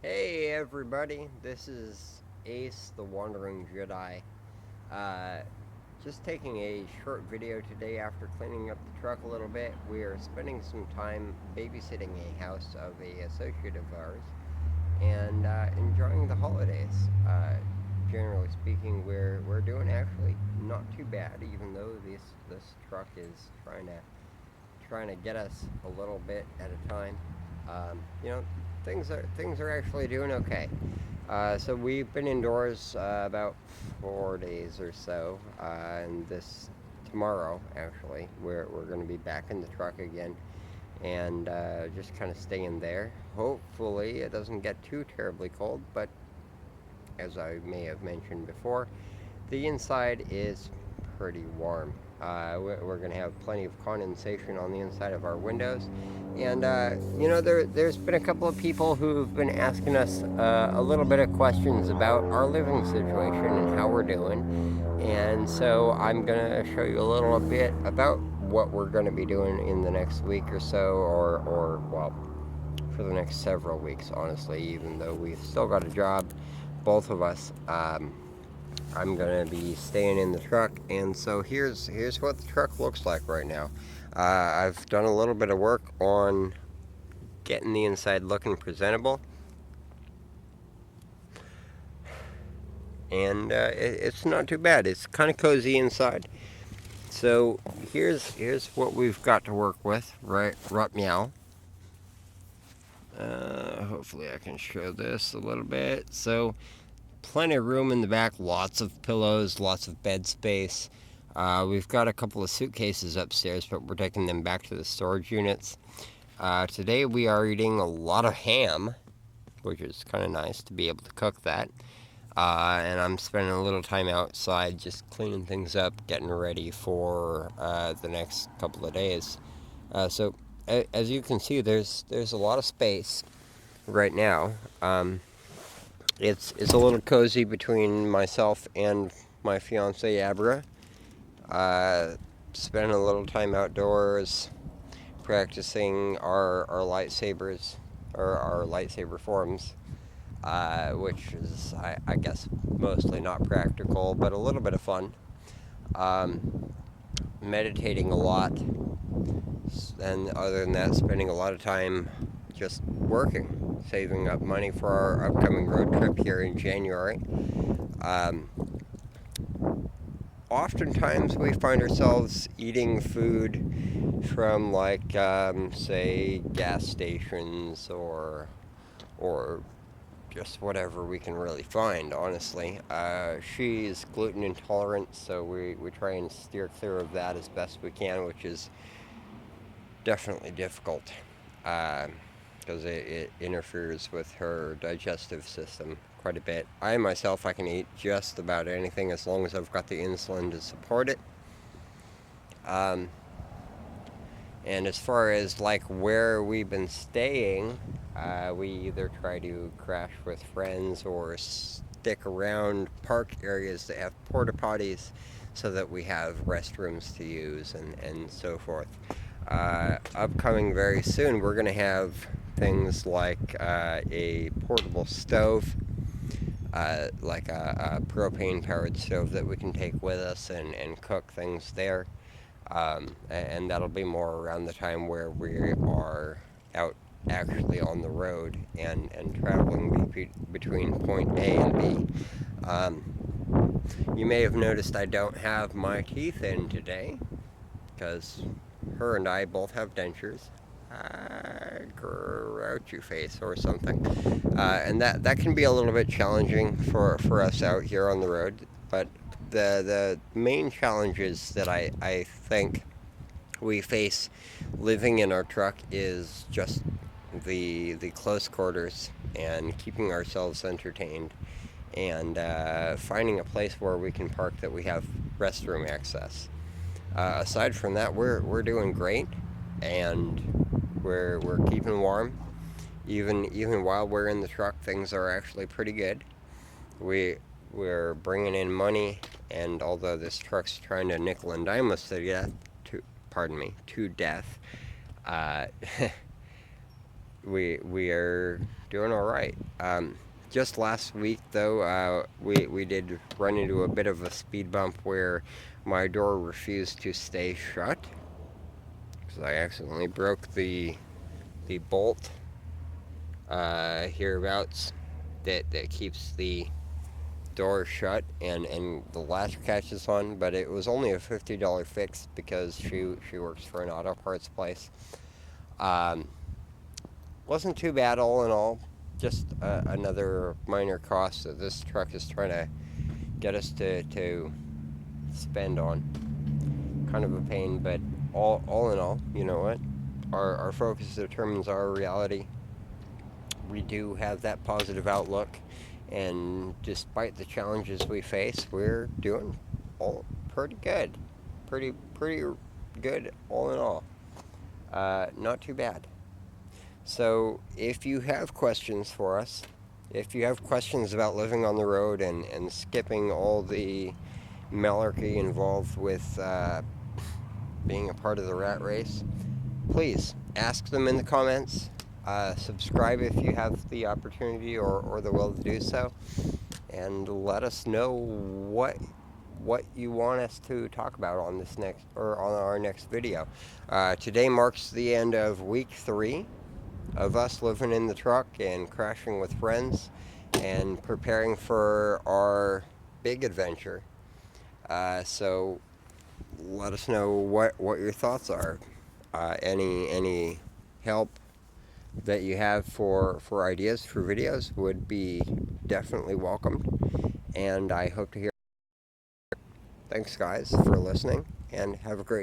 Hey everybody, this is Ace the Wandering Jedi. Uh, just taking a short video today after cleaning up the truck a little bit. We are spending some time babysitting a house of a associate of ours and enjoying the holidays. Generally speaking, we're doing actually not too bad, even though this truck is trying to get us a little bit at a time. You know, things are actually doing okay. So we've been indoors about 4 days or so, and this tomorrow actually we're going to be back in the truck again, and just kind of staying there. Hopefully it doesn't get too terribly cold, but as I may have mentioned before, the inside is pretty warm. We're going to have plenty of condensation on the inside of our windows. And, there's been a couple of people who've been asking us a little bit of questions about our living situation and how we're doing. And so I'm going to show you a little bit about what we're going to be doing in the next week or so, well, for the next several weeks, honestly, even though we've still got a job, both of us. I'm gonna be staying in the truck, and so here's what the truck looks like right now. I've done a little bit of work on getting the inside looking presentable, and it's not too bad. It's kind of cozy inside. So here's what we've got to work with. Right meow. Hopefully I can show this a little bit. So plenty of room in the back, lots of pillows, lots of bed space. We've got a couple of suitcases upstairs, but we're taking them back to the storage units. Today we are eating a lot of ham, which is kind of nice to be able to cook that. And I'm spending a little time outside just cleaning things up, getting ready for the next couple of days. So as you can see, there's a lot of space right now. It's a little cozy between myself and my fiance Abra. Spending a little time outdoors, practicing our lightsabers or our lightsaber forms, which is I guess mostly not practical, but a little bit of fun. Um, Meditating a lot, and other than that, spending a lot of time just working, saving up money for our upcoming road trip here in January. Um, Oftentimes we find ourselves eating food from say gas stations or just whatever we can really find, honestly. She's gluten intolerant, so we try and steer clear of that as best we can, which is definitely difficult because it interferes with her digestive system quite a bit. I can eat just about anything as long as I've got the insulin to support it. Um, and as far as like where we've been staying, we either try to crash with friends or stick around park areas that have porta potties so that we have restrooms to use and so forth. Upcoming very soon, we're going to have things like a portable stove, like a propane powered stove that we can take with us and cook things there. And that'll be more around the time where we are out actually on the road and traveling between point A and B. You may have noticed I don't have my teeth in today because her and I both have dentures. Grouchy face or something. And that can be a little bit challenging for us out here on the road. But the main challenges that I think we face living in our truck is just the close quarters and keeping ourselves entertained and finding a place where we can park that we have restroom access. Aside from that, we're doing great, and we're keeping warm. Even while we're in the truck, things are actually pretty good. We we're bringing in money, and although this truck's trying to nickel and dime us to death, to death, uh, we are doing all right. Just last week, though, we did run into a bit of a speed bump where my door refused to stay shut because I accidentally broke the bolt hereabouts that keeps the door shut and the latch catches on. But it was only a $50 fix because she works for an auto parts place. Wasn't too bad all in all. Just another minor cost that this truck is trying to get us to spend on. Kind of a pain, but all in all, you know what? Our focus determines our reality. We do have that positive outlook, and despite the challenges we face, we're doing all pretty good. Pretty good all in all. Not too bad. So if you have questions for us, if you have questions about living on the road and skipping all the malarkey involved with being a part of the rat race, please ask them in the comments. Subscribe if you have the opportunity or the will to do so, and let us know what you want us to talk about on this next or on our next video. Today marks the end of week 3 of us living in the truck and crashing with friends and preparing for our big adventure. So let us know what your thoughts are. Any help that you have for ideas for videos would be definitely welcomed, and I hope to hear. Thanks guys for listening, and have a great